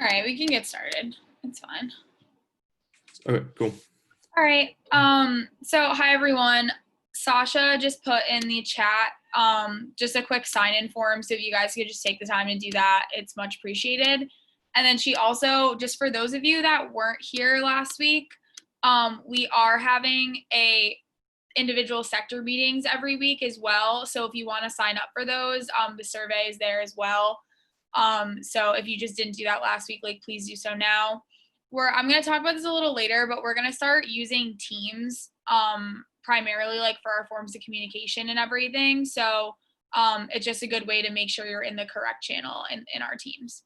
All right, we can get started. It's fine. Okay, cool. All right. So hi everyone. Sasha just put in the chat just a quick sign-in form, so if you guys could just take the time to do that, it's much appreciated. And then she also, just for those of you that weren't here last week, we are having individual sector meetings every week as well. So if you want to sign up for those, the survey is there as well. So if you just didn't do that last week, like, please do so now. I'm going to talk about this a little later, but we're going to start using Teams primarily like for our forms of communication and everything. So it's just a good way to make sure you're in the correct channel in our Teams.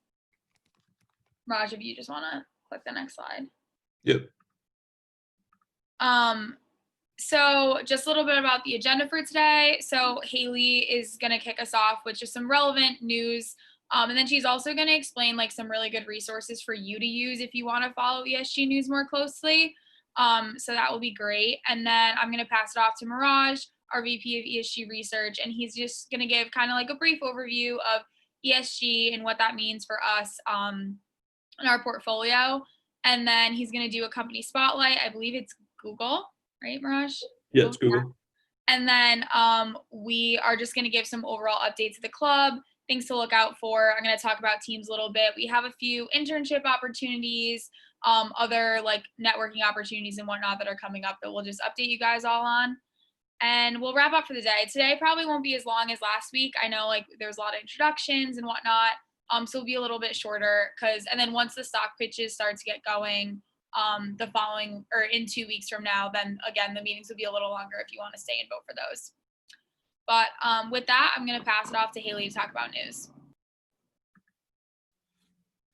Raj, if you just want to click the next slide. Yep. So just a little bit about the agenda for today. So Haley is going to kick us off with just some relevant news. And then she's also going to explain like some really good resources for you to use if you want to follow ESG news more closely. So that will be great. And then I'm going to pass it off to Miraj, our VP of ESG research, and he's just going to give kind of like a brief overview of ESG and what that means for us in our portfolio. And then he's going to do a company spotlight. I believe it's Google, right, Miraj? Yeah, it's Google. And then we are just going to give some overall updates of the club, things to look out for. I'm going to talk about teams a little bit. We have a few internship opportunities, other like networking opportunities and whatnot that are coming up that we'll just update you guys all on. And we'll wrap up for the day. Today probably won't be as long as last week. I know like there's a lot of introductions and whatnot. So it'll be a little bit shorter and then once the stock pitches start to get going, the following or in 2 weeks from now, then again, the meetings will be a little longer if you want to stay and vote for those. But with that, I'm going to pass it off to Haley to talk about news.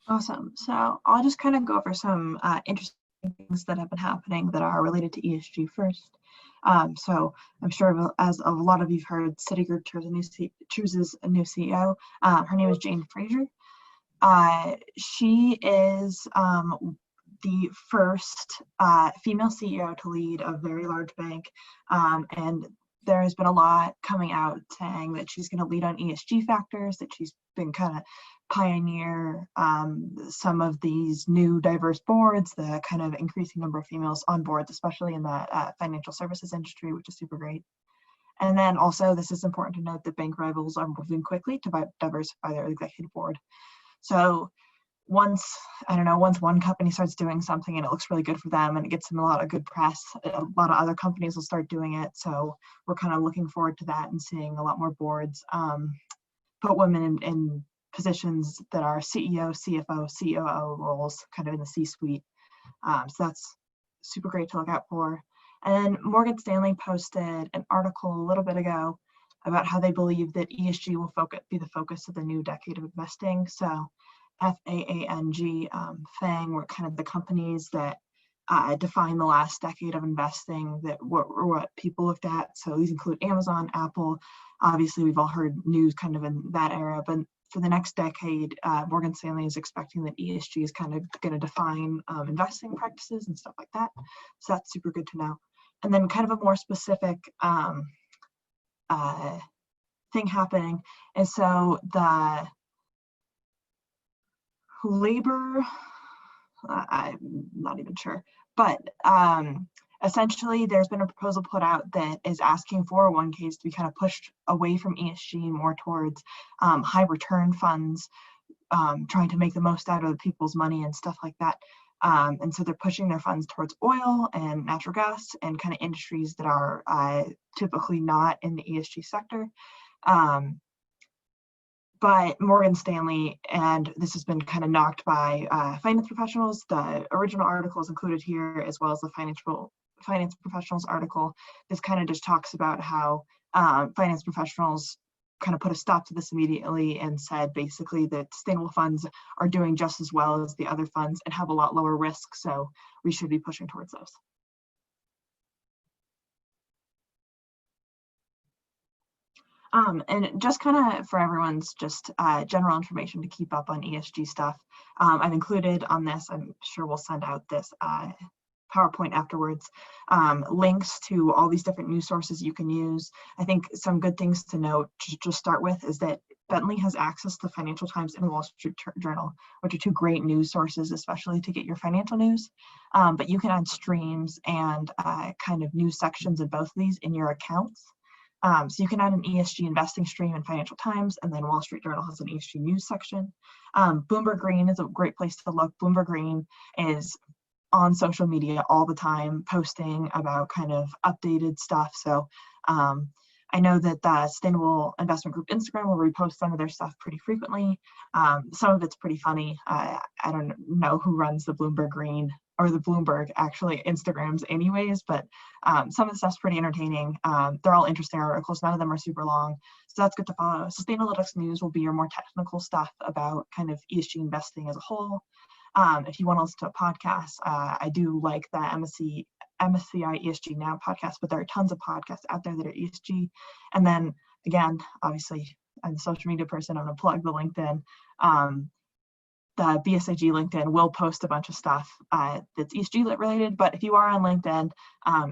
Awesome. So I'll just kind of go over some interesting things that have been happening that are related to ESG first. So I'm sure as a lot of you've heard, Citigroup chooses a new CEO. Her name is Jane Fraser. She is the first female CEO to lead a very large bank, and there has been a lot coming out saying that she's going to lead on ESG factors, that she's been kind of pioneer some of these new diverse boards, the kind of increasing number of females on boards, especially in the financial services industry, which is super great. And then also, this is important to note that bank rivals are moving quickly to diversify their executive board. So once one company starts doing something and it looks really good for them and it gets them a lot of good press, a lot of other companies will start doing it. So we're kind of looking forward to that and seeing a lot more boards put women in positions that are CEO, CFO, COO roles, kind of in the C-suite. So that's super great to look out for. And then Morgan Stanley posted an article a little bit ago about how they believe that ESG will be the focus of the new decade of investing. So FAANG, FANG were kind of the companies that define the last decade of investing that what people looked at. So these include Amazon, Apple. Obviously, we've all heard news kind of in that era, but for the next decade, Morgan Stanley is expecting that ESG is kind of going to define investing practices and stuff like that. So that's super good to know. And then kind of a more specific thing happening is so the labor, I'm not even sure, but essentially there's been a proposal put out that is asking for 401ks to be kind of pushed away from ESG more towards high return funds, trying to make the most out of people's money and stuff like that. And so they're pushing their funds towards oil and natural gas and kind of industries that are typically not in the ESG sector. But Morgan Stanley, and this has been kind of knocked by finance professionals, the original article is included here, as well as the finance professionals article. This kind of just talks about how finance professionals kind of put a stop to this immediately and said basically that sustainable funds are doing just as well as the other funds and have a lot lower risk, so we should be pushing towards those. And just kind of for everyone's just general information to keep up on ESG stuff, I've included on this, I'm sure we'll send out this PowerPoint afterwards, links to all these different news sources you can use. I think some good things to note to just start with is that Bentley has access to Financial Times and Wall Street Journal, which are two great news sources, especially to get your financial news. But you can add streams and kind of news sections in both of these in your accounts. So you can add an ESG investing stream in Financial Times, and then Wall Street Journal has an ESG news section. Bloomberg Green is a great place to look. Bloomberg Green is on social media all the time, posting about kind of updated stuff. So I know that the Sustainable Investment Group Instagram will repost some of their stuff pretty frequently. Some of it's pretty funny. I don't know who runs the Bloomberg Green or the Bloomberg actually Instagrams anyways, but some of the stuff's pretty entertaining. They're all interesting articles. None of them are super long, so that's good to follow. Sustainalytics News will be your more technical stuff about kind of ESG investing as a whole. If you want to listen to a podcast, I do like the MSCI ESG Now podcast, but there are tons of podcasts out there that are ESG. And then again, obviously, I'm a social media person. I'm going to plug the LinkedIn. The BSIG LinkedIn will post a bunch of stuff that's ESG related. But if you are on LinkedIn,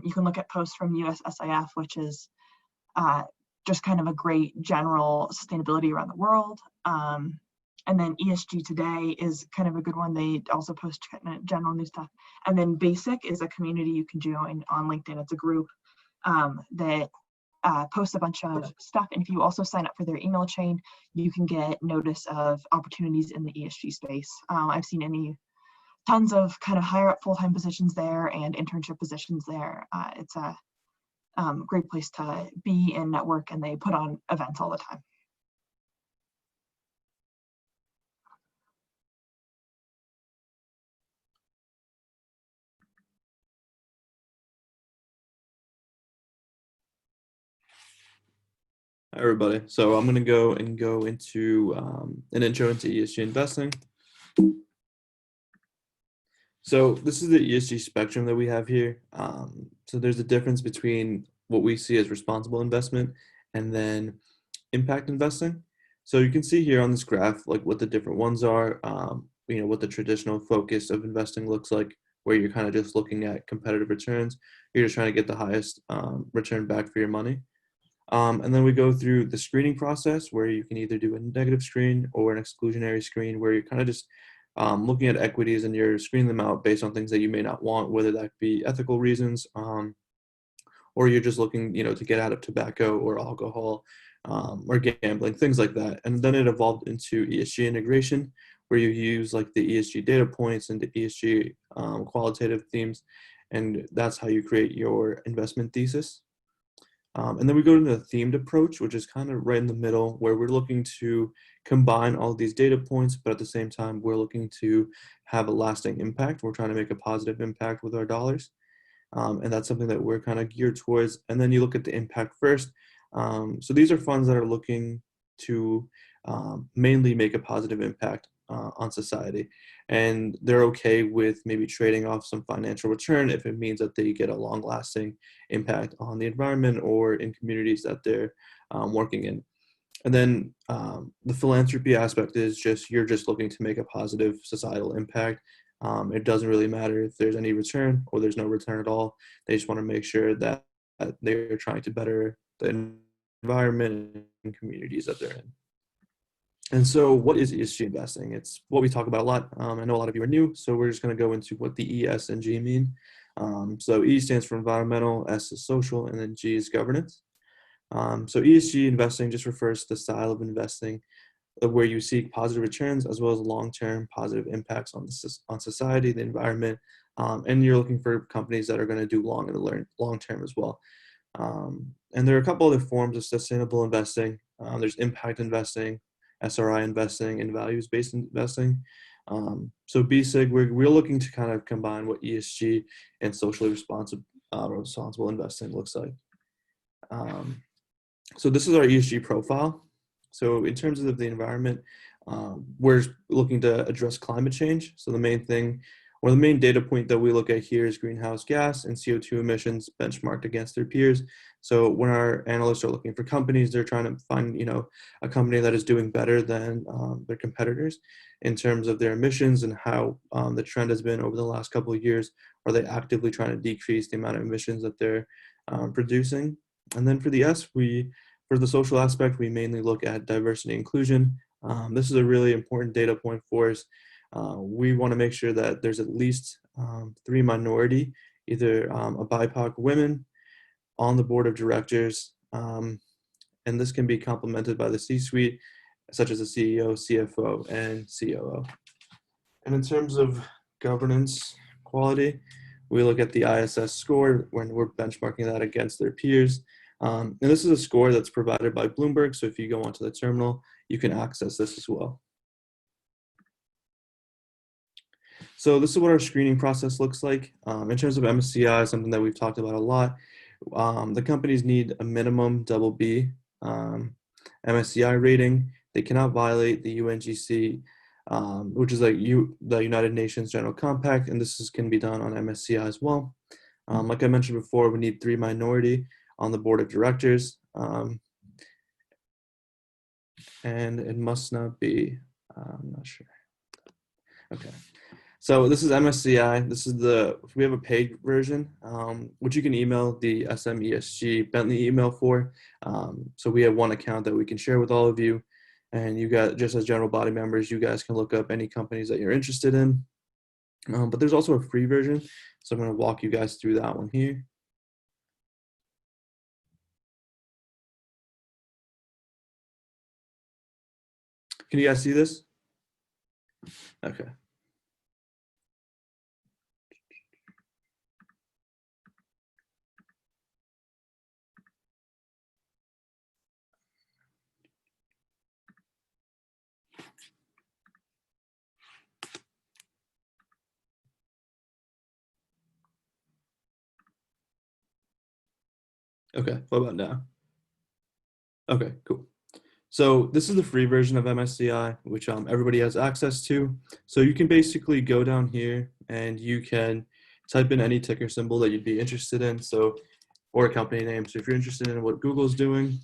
you can look at posts from USSIF, which is just kind of a great general sustainability around the world. And then ESG Today is kind of a good one. They also post kind of general new stuff. And then BSIG is a community you can join on LinkedIn. It's a group that posts a bunch of stuff. And if you also sign up for their email chain, you can get notice of opportunities in the ESG space. I've seen tons of kind of higher up full-time positions there and internship positions there. It's a great place to be and network, and they put on events all the time. Hi, everybody. So I'm going to go into an intro into ESG investing. So this is the ESG spectrum that we have here. So there's a difference between what we see as responsible investment and then impact investing. So you can see here on this graph, like what the different ones are, what the traditional focus of investing looks like, where you're kind of just looking at competitive returns. You're just trying to get the highest return back for your money. And then we go through the screening process, where you can either do a negative screen or an exclusionary screen, where you're kind of just looking at equities and you're screening them out based on things that you may not want, whether that be ethical reasons, or you're just looking, to get out of tobacco or alcohol, or gambling, things like that. And then it evolved into ESG integration, where you use like the ESG data points and the ESG qualitative themes, and that's how you create your investment thesis. And then we go to the themed approach, which is kind of right in the middle, where we're looking to combine all these data points, but at the same time, we're looking to have a lasting impact. We're trying to make a positive impact with our dollars. And that's something that we're kind of geared towards. And then you look at the impact first. So these are funds that are looking to mainly make a positive impact on society. And they're okay with maybe trading off some financial return if it means that they get a long-lasting impact on the environment or in communities that they're working in. And then the philanthropy aspect is you're just looking to make a positive societal impact. It doesn't really matter if there's any return or there's no return at all. They just want to make sure that they're trying to better the environment and communities that they're in. And so what is ESG investing? It's what we talk about a lot. I know a lot of you are new, so we're just going to go into what the E, S, and G mean. So E stands for environmental, S is social, and then G is governance. So ESG investing just refers to the style of investing where you seek positive returns as well as long-term positive impacts on society, the environment, and you're looking for companies that are going to do long-term as well. And there are a couple other forms of sustainable investing. There's impact investing, SRI investing, and values-based investing. So BSIG, we're looking to kind of combine what ESG and socially responsible investing looks like. So this is our ESG profile. So in terms of the environment, we're looking to address climate change. So the main thing, or the main data point that we look at here is greenhouse gas and CO2 emissions benchmarked against their peers. So when our analysts are looking for companies, they're trying to find, a company that is doing better than their competitors in terms of their emissions and how the trend has been over the last couple of years. Are they actively trying to decrease the amount of emissions that they're producing? And then for the S, we For the social aspect, we mainly look at diversity and inclusion. This is a really important data point for us. We want to make sure that there's at least 3 minority, either a BIPOC women on the board of directors, and this can be complemented by the C-suite, such as the CEO, CFO, and COO. And in terms of governance quality, we look at the ISS score when we're benchmarking that against their peers. And this is a score that's provided by Bloomberg, so if you go onto the terminal, you can access this as well. So this is what our screening process looks like. In terms of MSCI, something that we've talked about a lot, the companies need a minimum BB MSCI rating. They cannot violate the UNGC, which is like the United Nations General Compact, and this can be done on MSCI as well. Like I mentioned before, we need 3 minority on the board of directors, and it must not be, I'm not sure. Okay. So this is MSCI. We have a paid version, which you can email the SMESG Bentley email for. So we have one account that we can share with all of you. And you guys, just as general body members, you guys can look up any companies that you're interested in. But there's also a free version. So I'm going to walk you guys through that one here. Can you guys see this? Okay. Okay, what about now? Okay, cool. So this is the free version of MSCI, which everybody has access to. So you can basically go down here and you can type in any ticker symbol that you'd be interested in. So, or a company name. So if you're interested in what Google's doing,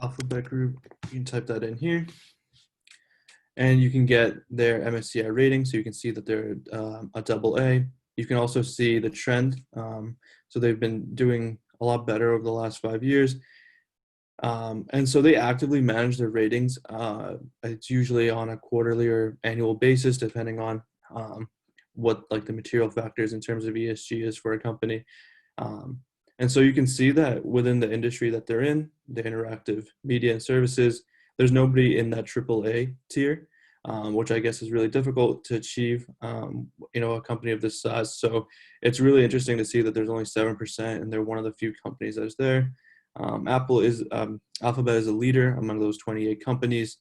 Alphabet Group, you can type that in here. And you can get their MSCI rating. So you can see that they're a AA. You can also see the trend. So they've been doing a lot better over the last 5 years. And so they actively manage their ratings. It's usually on a quarterly or annual basis, depending on what like the material factors in terms of ESG is for a company. And so you can see that within the industry that they're in, the interactive media and services, there's nobody in that AAA tier, which I guess is really difficult to achieve, a company of this size. So it's really interesting to see that there's only 7%, and they're one of the few companies that is there. Alphabet is a leader among those 28 companies.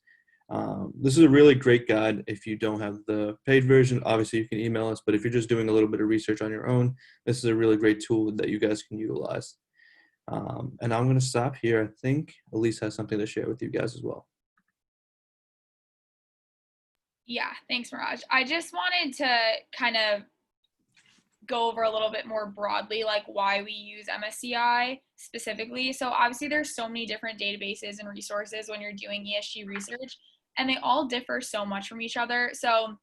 This is a really great guide if you don't have the paid version. Obviously, you can email us, but if you're just doing a little bit of research on your own, this is a really great tool that you guys can utilize. And I'm going to stop here. I think Elise has something to share with you guys as well. Yeah, thanks, Miraj. I just wanted to kind of go over a little bit more broadly, like why we use MSCI specifically. So obviously there's so many different databases and resources when you're doing ESG research, and they all differ so much from each other. So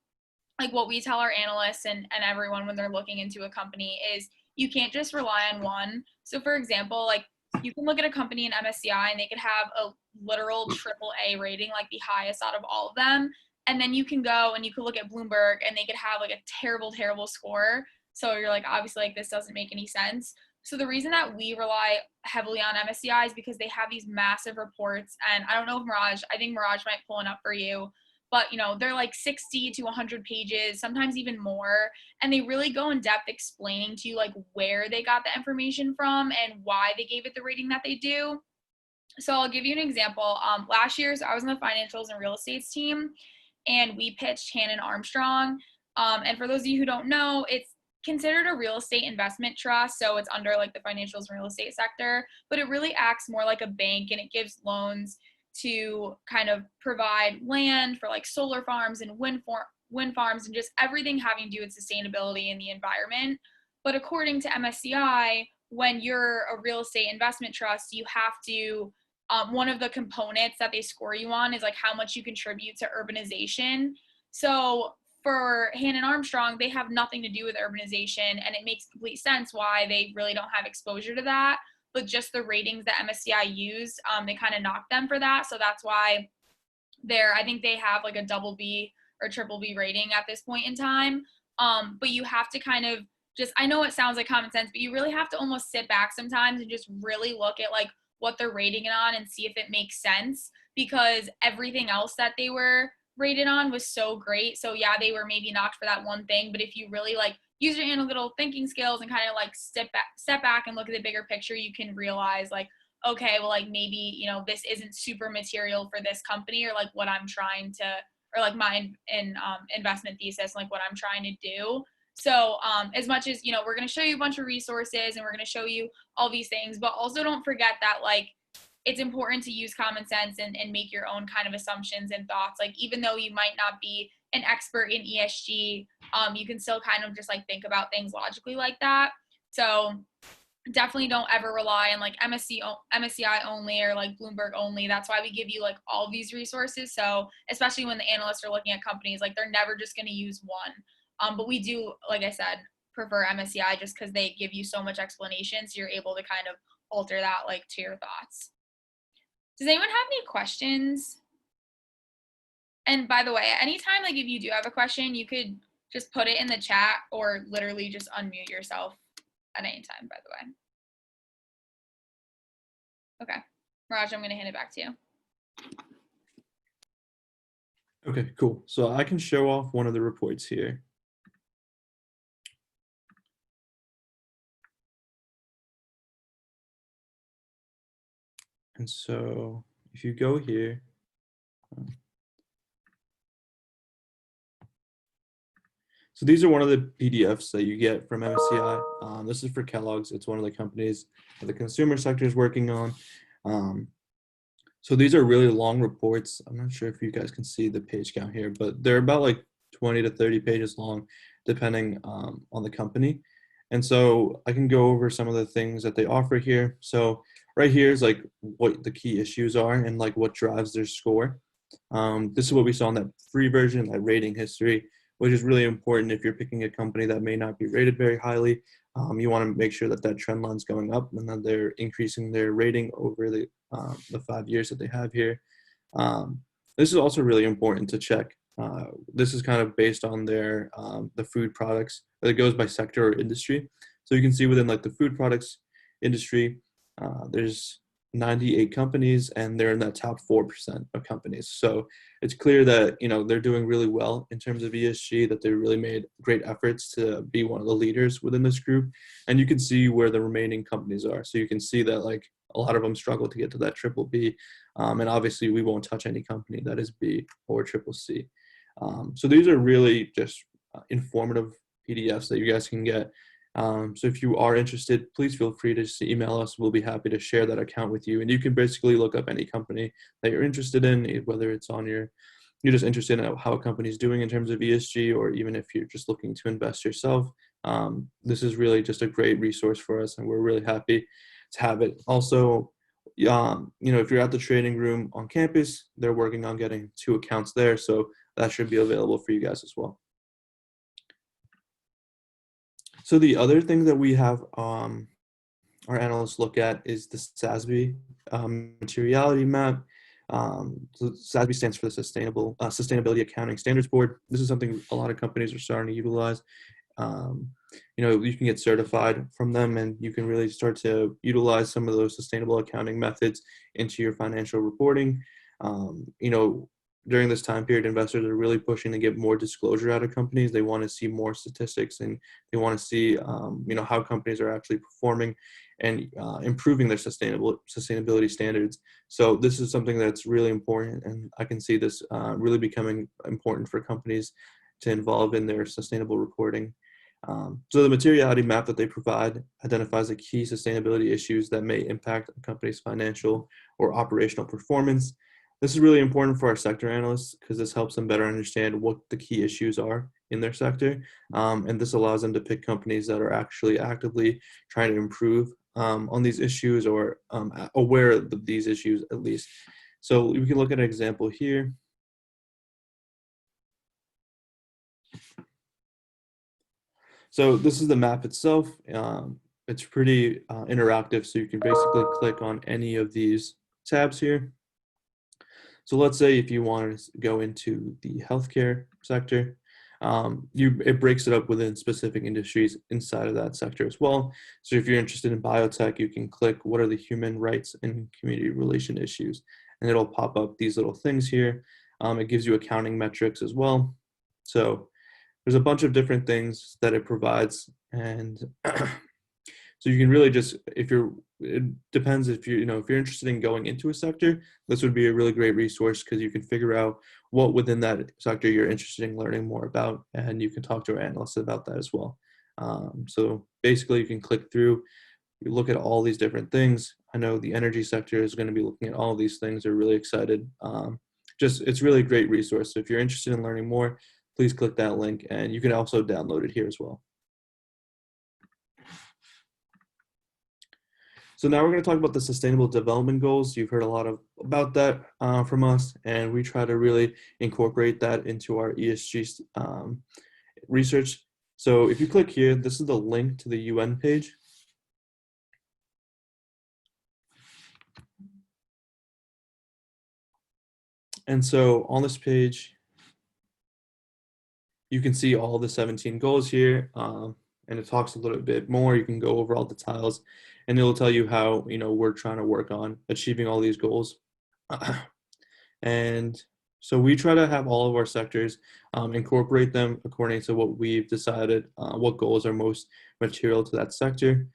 like what we tell our analysts and everyone when they're looking into a company is you can't just rely on one. So for example, like you can look at a company in MSCI and they could have a literal AAA rating, like the highest out of all of them. And then you can go and you can look at Bloomberg and they could have like a terrible, terrible score. So you're like, obviously, like this doesn't make any sense. So the reason that we rely heavily on MSCI is because they have these massive reports. And I don't know if I think Miraj might pull one up for you, but they're like 60 to 100 pages, sometimes even more. And they really go in depth explaining to you like where they got the information from and why they gave it the rating that they do. So I'll give you an example. Last year, I was on the financials and real estates team, and we pitched Hannon Armstrong. And for those of you who don't know, it's considered a real estate investment trust. So it's under like the financials and real estate sector, but it really acts more like a bank, and it gives loans to kind of provide land for like solar farms and wind farms and just everything having to do with sustainability in the environment. But according to MSCI, when you're a real estate investment trust, you have to one of the components that they score you on is like how much you contribute to urbanization. So for Hannon Armstrong, they have nothing to do with urbanization, and it makes complete sense why they really don't have exposure to that. but just the ratings that MSCI used, they kind of knocked them for that. So that's why I think they have like a double B or triple B rating at this point in time. But you have to kind of I know it sounds like common sense, but you really have to almost sit back sometimes and just really look at like what they're rating it on and see if it makes sense, because everything else that they were rated on was so great. So yeah, they were maybe knocked for that one thing, but if you really like use your analytical thinking skills and kind of like step back and look at the bigger picture, you can realize like, okay, well, like maybe, this isn't super material for this company, or like what I'm trying to, or like my investment thesis, like what I'm trying to do. So as much as, we're going to show you a bunch of resources and we're going to show you all these things, but also don't forget that like it's important to use common sense and make your own kind of assumptions and thoughts. Like, even though you might not be an expert in ESG, you can still kind of just like think about things logically like that. So definitely don't ever rely on like MSCI only or like Bloomberg only. That's why we give you like all these resources. So especially when the analysts are looking at companies, like they're never just going to use one. But we do, like I said, prefer MSCI just because they give you so much explanation. So you're able to kind of alter that like to your thoughts. Does anyone have any questions? And by the way, anytime like if you do have a question, you could just put it in the chat or literally just unmute yourself at any time, by the way. Okay, Raj, I'm going to hand it back to you. Okay, cool. So I can show off one of the reports here. And so if you go here, so these are one of the PDFs that you get from MSCI. This is for Kellogg's. It's one of the companies that the consumer sector is working on. So these are really long reports. I'm not sure if you guys can see the page count here, but they're about like 20 to 30 pages long, depending on the company. And so I can go over some of the things that they offer here. So right here is like what the key issues are and like what drives their score. This is what we saw in that free version, that rating history, which is really important if you're picking a company that may not be rated very highly. You want to make sure that that trend line's going up and that they're increasing their rating over the 5 years that they have here. This is also really important to check. This is kind of based on their the food products, but it goes by sector or industry. So you can see within like the food products industry, there's 98 companies and they're in that top 4% of companies. So it's clear that, they're doing really well in terms of ESG, that they really made great efforts to be one of the leaders within this group. And you can see where the remaining companies are. So you can see that like a lot of them struggle to get to that triple B. And obviously we won't touch any company that is B or triple C. So these are really just informative PDFs that you guys can get. So if you are interested, please feel free to just email us. We'll be happy to share that account with you. And you can basically look up any company that you're interested in, whether it's you're just interested in how a company is doing in terms of ESG, or even if you're just looking to invest yourself. This is really just a great resource for us, and we're really happy to have it. Also, if you're at the trading room on campus, they're working on getting 2 accounts there. So that should be available for you guys as well. So the other thing that we have our analysts look at is the SASB materiality map. So SASB stands for the Sustainability Accounting Standards Board. This is something a lot of companies are starting to utilize. You can get certified from them, and you can really start to utilize some of those sustainable accounting methods into your financial reporting. During this time period, investors are really pushing to get more disclosure out of companies. They want to see more statistics, and they want to see, how companies are actually performing and improving their sustainability standards. So this is something that's really important, and I can see this really becoming important for companies to involve in their sustainable reporting. So the materiality map that they provide identifies the key sustainability issues that may impact a company's financial or operational performance. This is really important for our sector analysts because this helps them better understand what the key issues are in their sector. And this allows them to pick companies that are actually actively trying to improve on these issues, or aware of these issues at least. So we can look at an example here. So this is the map itself. it's pretty interactive, so you can basically click on any of these tabs here. So let's say if you want to go into the healthcare sector, it breaks it up within specific industries inside of that sector as well. So if you're interested in biotech, you can click what are the human rights and community relation issues, and it'll pop up these little things here. It gives you accounting metrics as well. So there's a bunch of different things that it provides, and so you can really just, it depends if if you're interested in going into a sector, this would be a really great resource because you can figure out what within that sector you're interested in learning more about, and you can talk to our analysts about that as well. So basically you can click through, you look at all these different things. I know the energy sector is going to be looking at all these things. They're really excited. It's really a great resource. So if you're interested in learning more, please click that link, and you can also download it here as well. So now we're going to talk about the Sustainable Development Goals. You've heard a lot about that from us, and we try to really incorporate that into our ESG research. So if you click here, this is the link to the UN page. And so on this page, you can see all the 17 goals here, and it talks a little bit more. You can go over all the tiles, and it'll tell you how we're trying to work on achieving all these goals. And so we try to have all of our sectors incorporate them according to what we've decided, what goals are most material to that sector.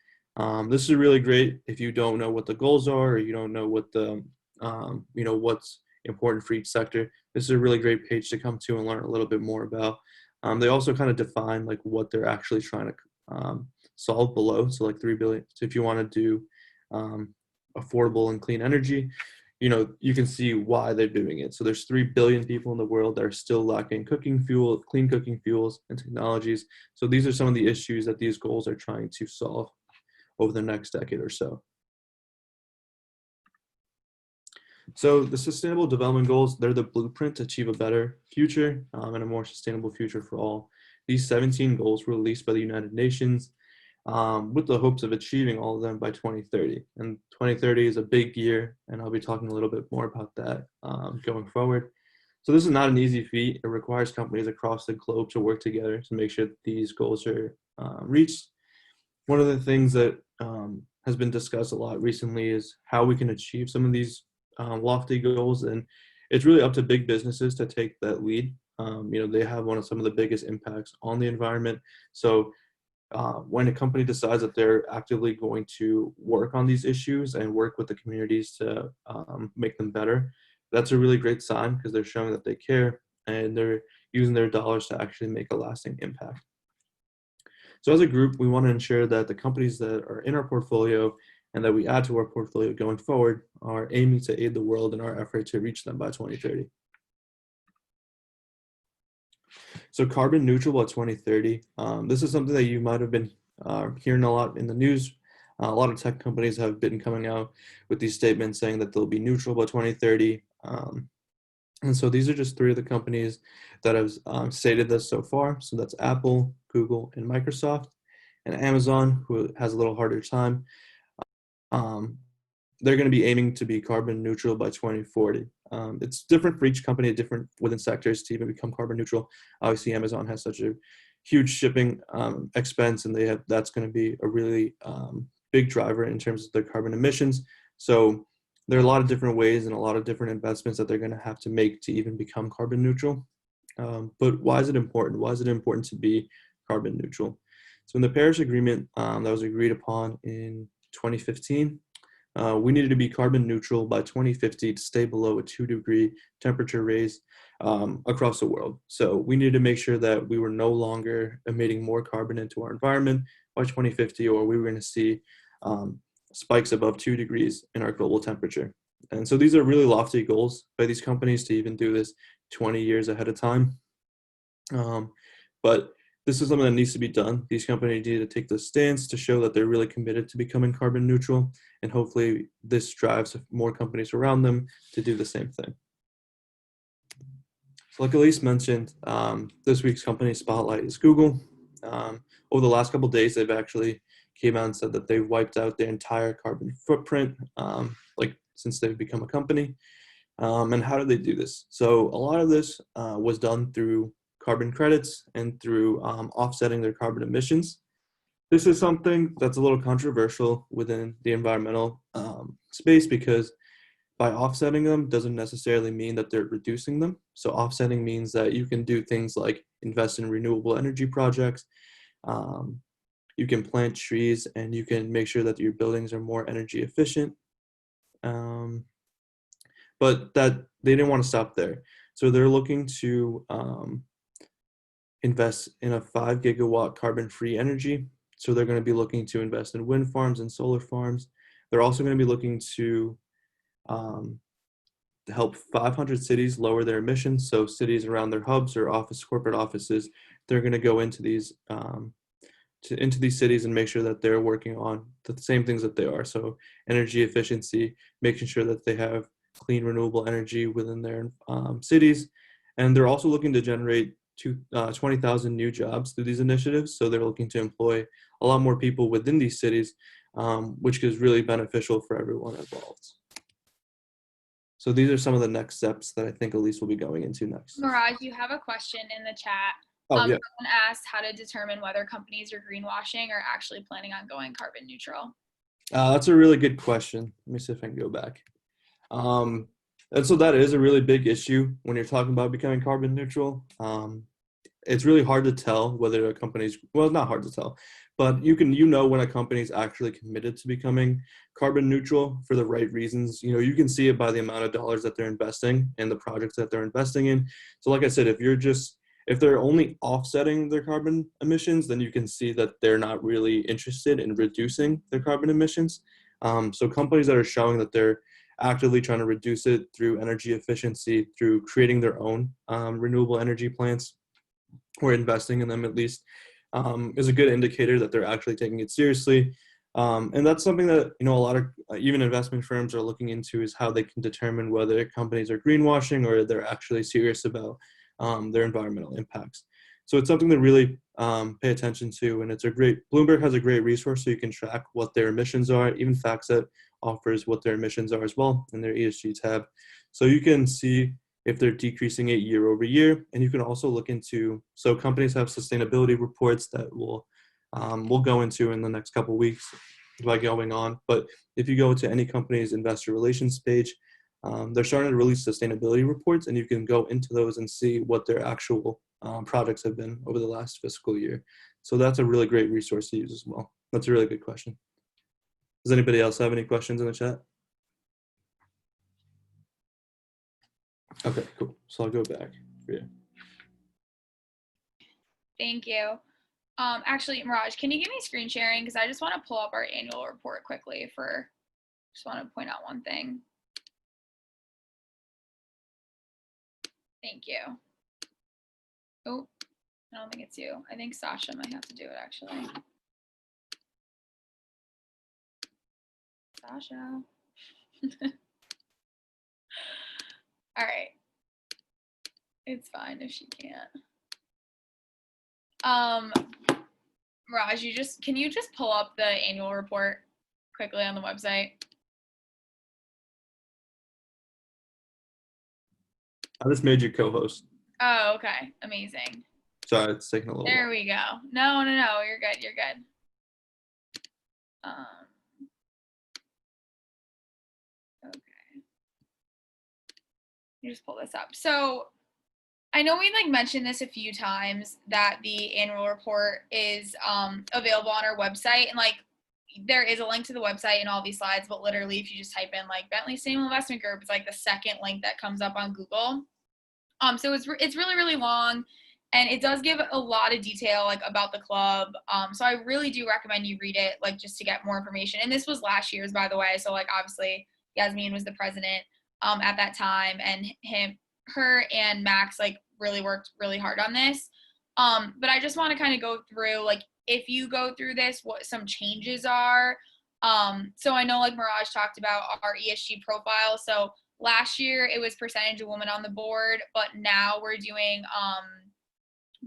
This is really great if you don't know what the goals are, or you don't know what the what's important for each sector. This is a really great page to come to and learn a little bit more about. They also kind of define like what they're actually trying to solve below. So like 3 billion. So if you want to do affordable and clean energy, you can see why they're doing it. So there's 3 billion people in the world that are still lacking cooking fuel, clean cooking fuels and technologies. So these are some of the issues that these goals are trying to solve over the next decade or so. So the Sustainable Development Goals, they're the blueprint to achieve a better future and a more sustainable future for all. These 17 goals were released by the United Nations with the hopes of achieving all of them by 2030. And 2030 is a big year, and I'll be talking a little bit more about that going forward. So this is not an easy feat. It requires companies across the globe to work together to make sure that these goals are reached. One of the things that has been discussed a lot recently is how we can achieve some of these lofty goals, and it's really up to big businesses to take that lead. They have some of the biggest impacts on the environment. So when a company decides that they're actively going to work on these issues and work with the communities to make them better, that's a really great sign because they're showing that they care and they're using their dollars to actually make a lasting impact. So as a group, we want to ensure that the companies that are in our portfolio and that we add to our portfolio going forward are aiming to aid the world in our effort to reach them by 2030. So carbon neutral by 2030. This is something that you might have been hearing a lot in the news. A lot of tech companies have been coming out with these statements saying that they'll be neutral by 2030. And so these are just 3 of the companies that have stated this so far. So that's Apple, Google, and Microsoft. And Amazon, who has a little harder time, they're going to be aiming to be carbon neutral by 2040. It's different for each company, different within sectors to even become carbon neutral. Obviously, Amazon has such a huge shipping expense, and that's going to be a really big driver in terms of their carbon emissions. So there are a lot of different ways and a lot of different investments that they're going to have to make to even become carbon neutral. But why is it important? Why is it important to be carbon neutral? So in the Paris Agreement that was agreed upon in 2015, we needed to be carbon neutral by 2050 to stay below a 2-degree temperature raise across the world. So we needed to make sure that we were no longer emitting more carbon into our environment by 2050, or we were going to see spikes above 2 degrees in our global temperature. And so these are really lofty goals by these companies to even do this 20 years ahead of time. But this is something that needs to be done. These companies need to take the stance to show that they're really committed to becoming carbon neutral, and hopefully this drives more companies around them to do the same thing. So like Elise mentioned, this week's company spotlight is Google. Over the last couple of days, they've actually came out and said that they've wiped out their entire carbon footprint, since they've become a company. And how do they do this? So a lot of this was done through carbon credits and through offsetting their carbon emissions. This is something that's a little controversial within the environmental space, because by offsetting them doesn't necessarily mean that they're reducing them. So offsetting means that you can do things like invest in renewable energy projects, you can plant trees, and you can make sure that your buildings are more energy efficient. But that they didn't want to stop there. So they're looking to invest in a 5 gigawatt carbon-free energy. So they're going to be looking to invest in wind farms and solar farms. They're also going to be looking to help 500 cities lower their emissions. So cities around their hubs or corporate offices, they're going to go into these cities and make sure that they're working on the same things that they are. So energy efficiency, making sure that they have clean renewable energy within their cities. And they're also looking to generate 20,000 new jobs through these initiatives. So they're looking to employ a lot more people within these cities, which is really beneficial for everyone involved. So these are some of the next steps that I think Elise will be going into next. Mirage, you have a question in the chat. Oh, yeah. Someone asked how to determine whether companies are greenwashing or actually planning on going carbon neutral. That's a really good question. Let me see if I can go back. And so that is a really big issue when you're talking about becoming carbon neutral. It's really hard to tell whether a company's, well, it's not hard to tell, but you know when a company's actually committed to becoming carbon neutral for the right reasons. You can see it by the amount of dollars that they're investing and the projects that they're investing in. So like I said, if they're only offsetting their carbon emissions, then you can see that they're not really interested in reducing their carbon emissions. So companies that are showing that they're actively trying to reduce it through energy efficiency, through creating their own renewable energy plants, or investing in them at least, is a good indicator that they're actually taking it seriously. And that's something that a lot of even investment firms are looking into, is how they can determine whether companies are greenwashing or they're actually serious about their environmental impacts. So it's something to really pay attention to, and Bloomberg has a great resource so you can track what their emissions are. Even FactSet offers what their emissions are as well in their ESG tab. So you can see if they're decreasing it year over year, and you can also look into, so companies have sustainability reports that we'll go into in the next couple of weeks by going on. But if you go to any company's investor relations page, they're starting to release sustainability reports, and you can go into those and see what their actual projects have been over the last fiscal year. So that's a really great resource to use as well. That's a really good question. Does anybody else have any questions in the chat? Okay, cool. So I'll go back for you. Thank you. Actually, Mirage, can you give me screen sharing? Because I just want to pull up our annual report quickly just want to point out one thing. Thank you. Oh, I don't think it's you. I think Sasha might have to do it, actually. Sasha. All right. It's fine if she can't. Raj, can you just pull up the annual report quickly on the website? I just made you co-host. Oh, okay. Amazing. Sorry, it's taking a little There while. we go. No, you're good. You're good. Okay. You just pull this up. So I know we mentioned this a few times, that the annual report is available on our website, and there is a link to the website in all these slides, but literally if you just type in Bentley Samuel Investment Group, it's the second link that comes up on Google. So it's really, really long, and it does give a lot of detail about the club. So I really do recommend you read it just to get more information. And this was last year's, by the way. So obviously Yasmin was the president at that time, and her and Max really worked really hard on this. But I just want to kind of go through if you go through this, what some changes are. So I know Mirage talked about our ESG profile. So last year it was percentage of women on the board, but now we're doing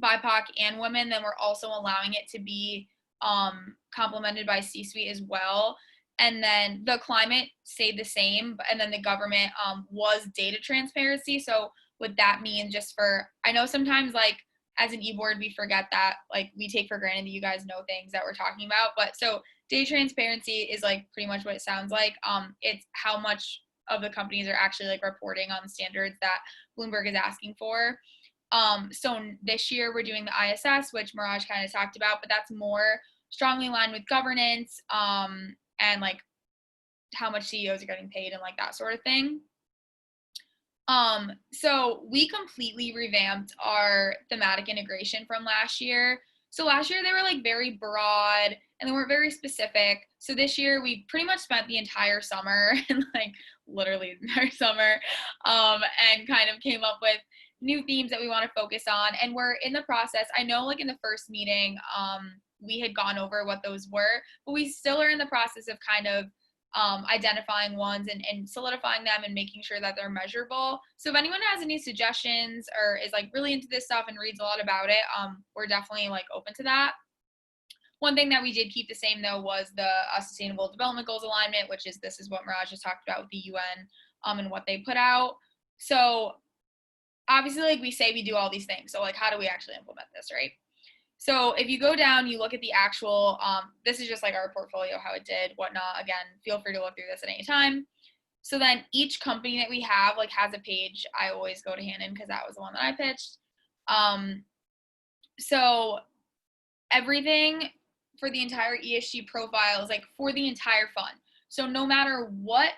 BIPOC and women. Then we're also allowing it to be complemented by C-suite as well. And then the climate stayed the same, and then the government was data transparency. So what that means, just for, I know sometimes like as an e-board we forget that, like we take for granted that you guys know things that we're talking about, but so data transparency is like pretty much what it sounds like. It's how much of the companies are actually like reporting on the standards that Bloomberg is asking for. So this year we're doing the ISS, which Miraj kind of talked about, but that's more strongly aligned with governance, and like how much CEOs are getting paid and like that sort of thing. So we completely revamped our thematic integration from last year. So last year they were like very broad and they weren't very specific. So this year we pretty much spent the entire summer and like literally the entire summer, and kind of came up with new themes that we want to focus on. And we're in the process. I know like in the first meeting, we had gone over what those were, but we still are in the process of kind of identifying ones and solidifying them and making sure that they're measurable. So if anyone has any suggestions or is like really into this stuff and reads a lot about it, we're definitely like open to that. One thing that we did keep the same though was the Sustainable Development Goals alignment, which is, this is what Miraj just talked about with the UN and what they put out. So obviously like we say we do all these things. So like how do we actually implement this, right? So if you go down, you look at the actual, this is just like our portfolio, how it did, whatnot. Again, feel free to look through this at any time. So then each company that we have like has a page. I always go to Hannon because that was the one that I pitched. So everything for the entire ESG profile is like for the entire fund. So no matter what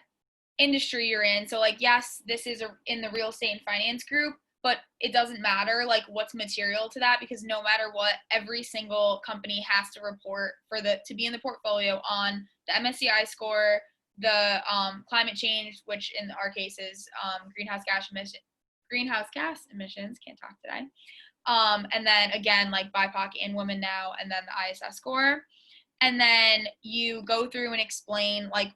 industry you're in, so like, yes, this is in the real estate and finance group, but it doesn't matter like what's material to that, because no matter what, every single company has to report for to be in the portfolio on the MSCI score, the climate change, which in our case is greenhouse gas emissions, can't talk today. And then again, like BIPOC and women now, and then the ISS score. And then you go through and explain like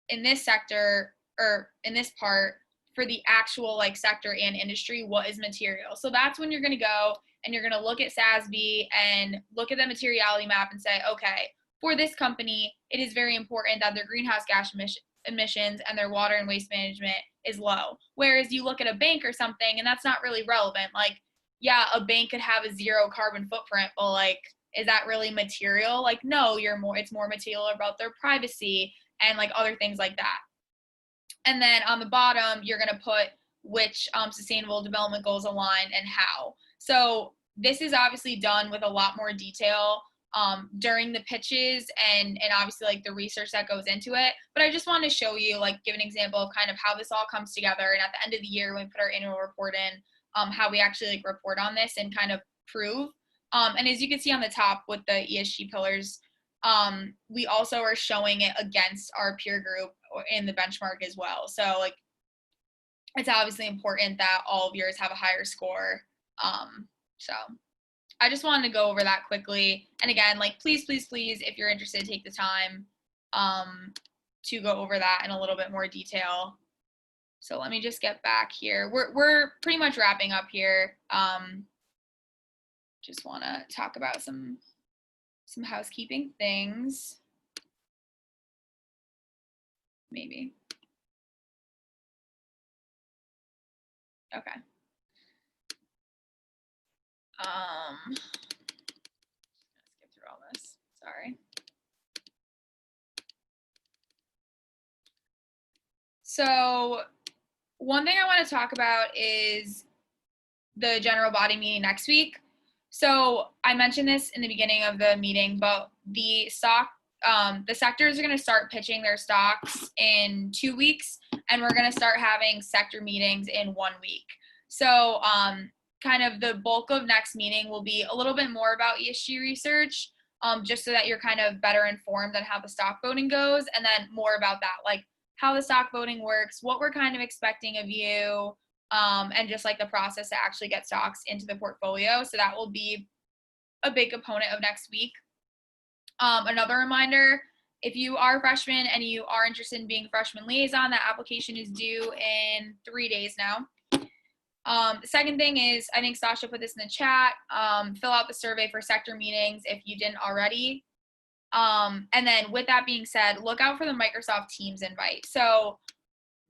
in this sector or in this part for the actual like sector and industry, what is material. So that's when you're going to go and you're going to look at SASB and look at the materiality map and say, okay, for this company, it is very important that their greenhouse gas emissions and their water and waste management is low. Whereas you look at a bank or something and that's not really relevant. Like, yeah, a bank could have a zero carbon footprint, but like, is that really material? Like, no, it's more material about their privacy and like other things like that. And then on the bottom, you're going to put which sustainable development goals align and how. So this is obviously done with a lot more detail during the pitches and obviously like the research that goes into it. But I just wanted to show you, like, give an example of kind of how this all comes together. And at the end of the year, when we put our annual report in, how we actually like report on this and kind of prove. And as you can see on the top with the ESG pillars, we also are showing it against our peer group in the benchmark as well. So like, it's obviously important that all of yours have a higher score. So I just wanted to go over that quickly. And again, like, please, please, please, if you're interested, take the time to go over that in a little bit more detail. So let me just get back here. We're pretty much wrapping up here. Just want to talk about some housekeeping things. Maybe. Okay. Let's skip through all this. Sorry. So one thing I want to talk about is the general body meeting next week. So I mentioned this in the beginning of the meeting, but the sectors are going to start pitching their stocks in 2 weeks, and we're going to start having sector meetings in 1 week. So kind of the bulk of next meeting will be a little bit more about ESG research, just so that you're kind of better informed on how the stock voting goes, and then more about that, like how the stock voting works, what we're kind of expecting of you, and just like the process to actually get stocks into the portfolio. So that will be a big component of next week. Another reminder, if you are a freshman and you are interested in being a freshman liaison, that application is due in 3 days now. The second thing is, I think Sasha put this in the chat, fill out the survey for sector meetings if you didn't already. And then with that being said, look out for the Microsoft Teams invite. So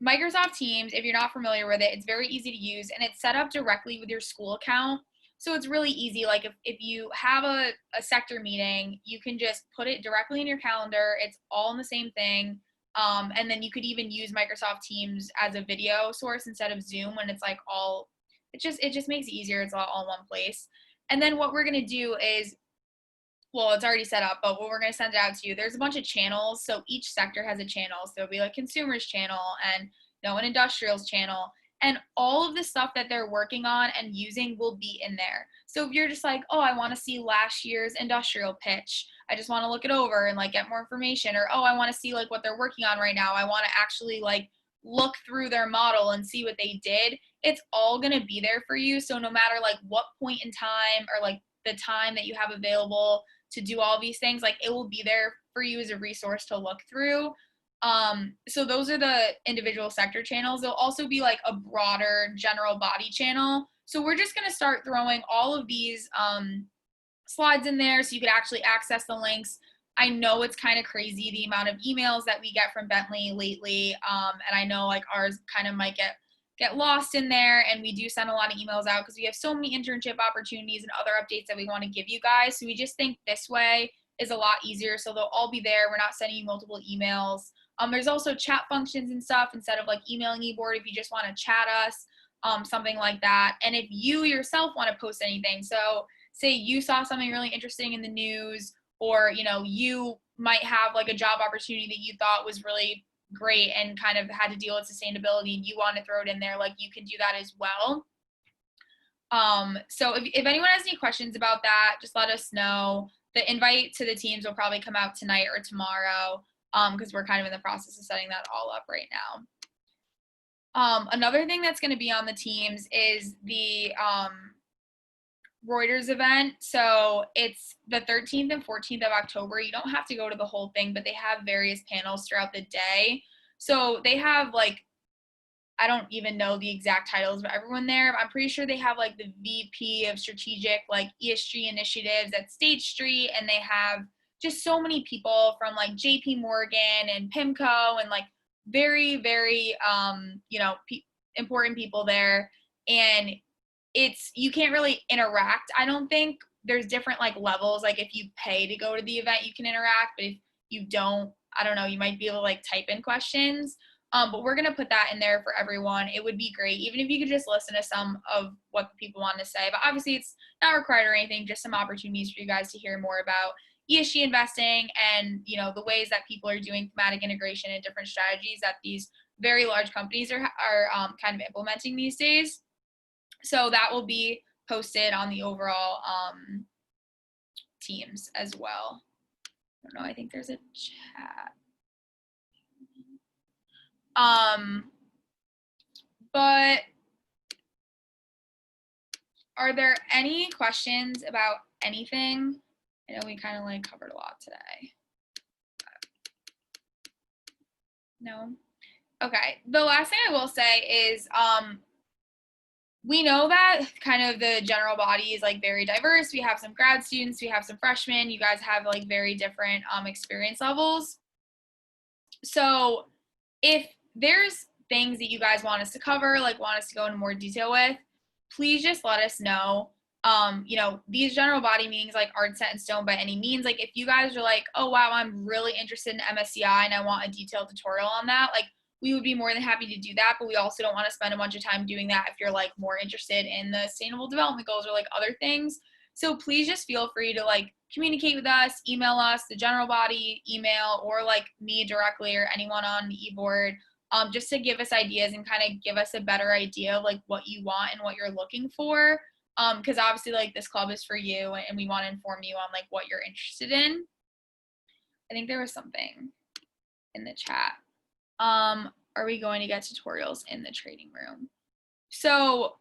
Microsoft Teams, if you're not familiar with it, it's very easy to use, and it's set up directly with your school account. So it's really easy. Like if you have a sector meeting, you can just put it directly in your calendar. It's all in the same thing. And then you could even use Microsoft Teams as a video source instead of Zoom when it's like all, it just makes it easier. It's all in one place. And then what we're going to do is, well, it's already set up, but what we're going to send it out to you, there's a bunch of channels. So each sector has a channel. So there'll be like consumers channel and an industrials channel. And all of the stuff that they're working on and using will be in there. So if you're just like, oh, I want to see last year's industrial pitch, I just want to look it over and like get more information, or, oh, I want to see like what they're working on right now, I want to actually like look through their model and see what they did, it's all going to be there for you. So no matter like what point in time or like the time that you have available to do all these things, like it will be there for you as a resource to look through. So those are the individual sector channels. There'll also be like a broader general body channel. So we're just going to start throwing all of these slides in there so you could actually access the links. I know it's kind of crazy the amount of emails that we get from Bentley lately, and I know like ours kind of might get lost in there, and we do send a lot of emails out because we have so many internship opportunities and other updates that we want to give you guys. So we just think this way is a lot easier. So they'll all be there. We're not sending you multiple emails. There's also chat functions and stuff instead of like emailing eBoard if you just want to chat us, something like that. And if you yourself want to post anything, so say you saw something really interesting in the news, or you might have like a job opportunity that you thought was really great and kind of had to deal with sustainability and you want to throw it in there, like you can do that as well. So if anyone has any questions about that, just let us know. The invite to the teams will probably come out tonight or tomorrow, because we're kind of in the process of setting that all up right now. Another thing that's going to be on the teams is the Reuters event. So it's the 13th and 14th of October. You don't have to go to the whole thing, but they have various panels throughout the day. So they have like, I don't even know the exact titles of everyone there, but I'm pretty sure they have like the VP of strategic like ESG initiatives at State Street, and they have just so many people from like JP Morgan and PIMCO and like very, very, important people there. And you can't really interact. I don't think there's different like levels. Like if you pay to go to the event, you can interact, but if you don't, I don't know, you might be able to like type in questions. But we're going to put that in there for everyone. It would be great, even if you could just listen to some of what the people want to say. But obviously it's not required or anything, just some opportunities for you guys to hear more about ESG investing and, the ways that people are doing thematic integration and different strategies that these very large companies are kind of implementing these days. So that will be posted on the overall teams as well. I don't know, I think there's a chat. But are there any questions about anything? I know we kind of like covered a lot today. No? Okay, the last thing I will say is we know that kind of the general body is like very diverse. We have some grad students, we have some freshmen, you guys have like very different experience levels. So if there's things that you guys want us to cover, like want us to go into more detail with, please just let us know. These general body meetings like aren't set in stone by any means. Like if you guys are like, oh wow, I'm really interested in MSCI and I want a detailed tutorial on that, like we would be more than happy to do that, but we also don't want to spend a bunch of time doing that if you're like more interested in the sustainable development goals or like other things. So please just feel free to like communicate with us, email us, the general body email, or like me directly or anyone on the eBoard, just to give us ideas and kind of give us a better idea of like what you want and what you're looking for. Because obviously like this club is for you and we want to inform you on like what you're interested in. I think there was something in the chat. Are we going to get tutorials in the trading room? So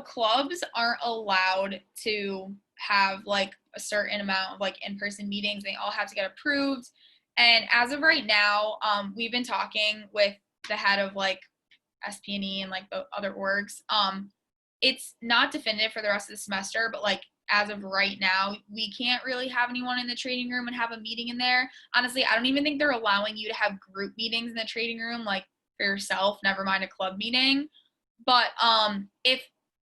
clubs aren't allowed to have like a certain amount of like in-person meetings. They all have to get approved. And as of right now, we've been talking with the head of like SP&E and like the other orgs. It's not definitive for the rest of the semester, but like as of right now, we can't really have anyone in the trading room and have a meeting in there. Honestly, I don't even think they're allowing you to have group meetings in the trading room, like for yourself, never mind a club meeting. But if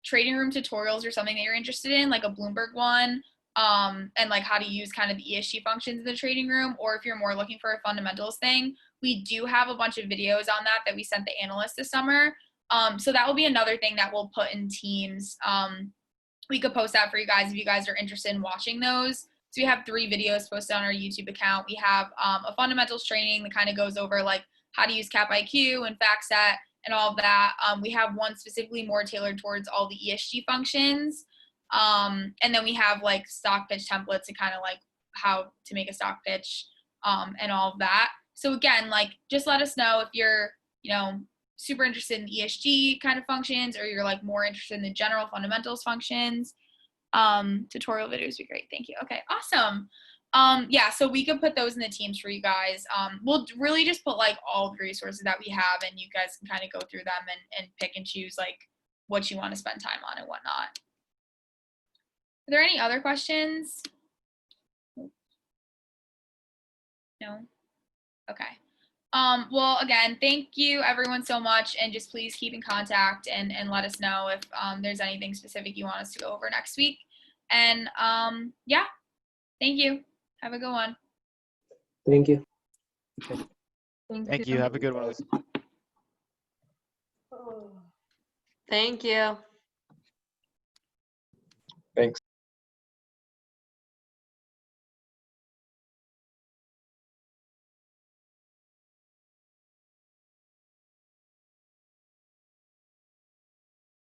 trading room tutorials are something that you're interested in, like a Bloomberg one, and like how to use kind of the ESG functions in the trading room, or if you're more looking for a fundamentals thing, we do have a bunch of videos on that we sent the analysts this summer. So that will be another thing that we'll put in Teams. We could post that for you guys if you guys are interested in watching those. So we have 3 videos posted on our YouTube account. We have a fundamentals training that kind of goes over like how to use Cap IQ and FactSet and all of that. We have one specifically more tailored towards all the ESG functions. And then we have like stock pitch templates and kind of like how to make a stock pitch and all of that. So again, like just let us know if you're, super interested in ESG kind of functions, or you're like more interested in the general fundamentals functions. Tutorial videos would be great. Thank you. Okay, awesome. Yeah, so we could put those in the Teams for you guys. We'll really just put like all the resources that we have, and you guys can kind of go through them and pick and choose like what you want to spend time on and whatnot. Are there any other questions? No? Okay. Well, again, thank you everyone so much, and just please keep in contact and let us know if there's anything specific you want us to go over next week. And yeah, thank you. Have a good one. Thank you. Thank you. Have a good one. Thank you. Thanks.